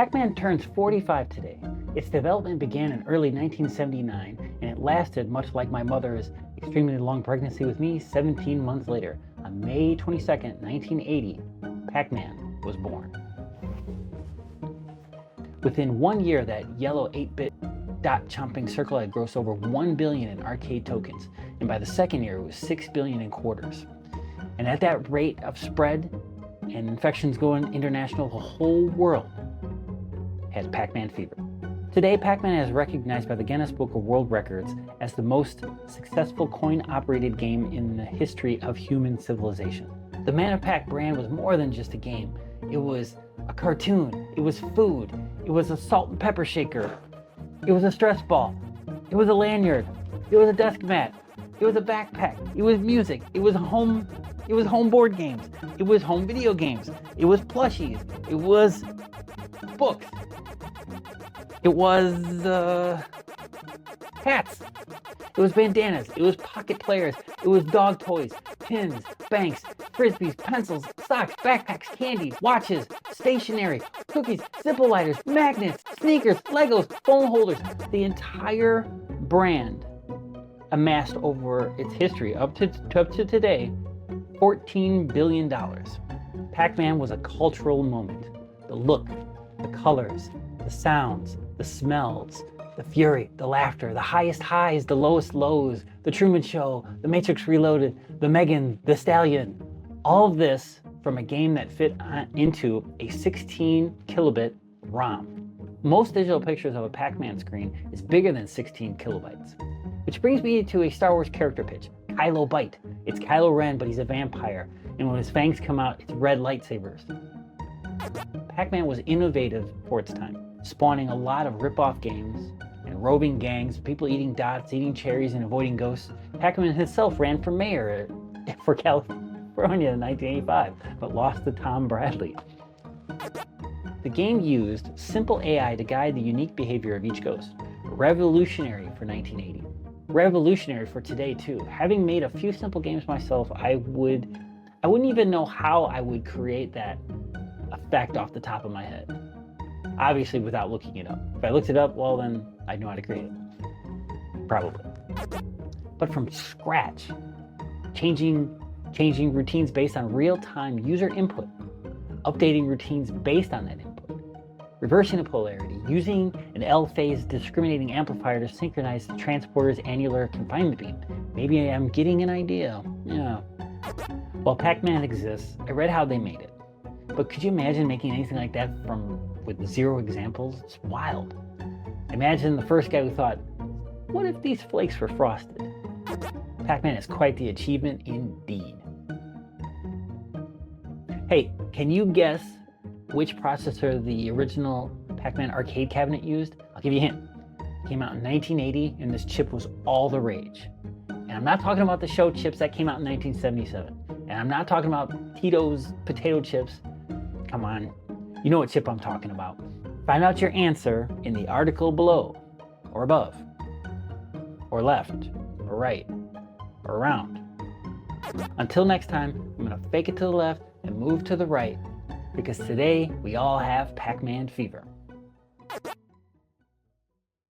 Pac-Man turns 45 today. Its development began in early 1979, and it lasted, much like my mother's extremely long pregnancy with me, 17 months later. On May 22nd, 1980, Pac-Man was born. Within 1 year, that yellow 8-bit dot-chomping circle had grossed over $1 billion in arcade tokens, and by the second year, it was $6 billion in quarters. And at that rate of spread and infections going international, the whole world has Pac-Man fever. Today, Pac-Man is recognized by the Guinness Book of World Records as the most successful coin-operated game in the history of human civilization. The Man of Pac brand was more than just a game. It was a cartoon, it was food, it was a salt and pepper shaker, it was a stress ball, it was a lanyard, it was a desk mat, it was a backpack, it was music, it was home board games, it was home video games, it was plushies, it was books, it was hats, it was bandanas, it was pocket players, it was dog toys, pins, banks, frisbees, pencils, socks, backpacks, candies, watches, stationery, cookies, Zippo lighters, magnets, sneakers, Legos, phone holders. The entire brand amassed over its history up to today $14 billion. Pac-Man was a cultural moment. The look, the colors, the sounds, the smells, the fury, the laughter, the highest highs, the lowest lows, the Truman Show, the Matrix Reloaded, the Megan, the Stallion. All of this from a game that fit into a 16 kilobit ROM. Most digital pictures of a Pac-Man screen is bigger than 16 kilobytes. Which brings me to a Star Wars character pitch, Kylo Bite. It's Kylo Ren, but he's a vampire, and when his fangs come out, it's red lightsabers. Pac-Man was innovative for its time, spawning a lot of rip-off games and roving gangs, people eating dots, eating cherries, and avoiding ghosts. Pac-Man himself ran for mayor for California in 1985, but lost to Tom Bradley. The game used simple AI to guide the unique behavior of each ghost. Revolutionary for 1980. Revolutionary for today too. Having made a few simple games myself, I wouldn't even know how I would create that effect off the top of my head. Obviously without looking it up. If I looked it up, well then I'd know how to create it. Probably. But from scratch, changing routines based on real-time user input, updating routines based on that input, reversing the polarity, using an L-phase discriminating amplifier to synchronize the transporter's annular confinement beam. Maybe I'm getting an idea. Yeah. While Pac-Man exists, I read how they made it. But could you imagine making anything like that with 0 examples? It's wild. Imagine the first guy who thought, what if these flakes were frosted? Pac-Man is quite the achievement indeed. Hey, can you guess which processor the original Pac-Man arcade cabinet used? I'll give you a hint. It came out in 1980, and this chip was all the rage. And I'm not talking about the show chips that came out in 1977. And I'm not talking about Tito's potato chips. Come on, you know what chip I'm talking about. Find out your answer in the article below, or above, or left, or right, or around. Until next time, I'm gonna fake it to the left and move to the right, because today we all have Pac-Man fever.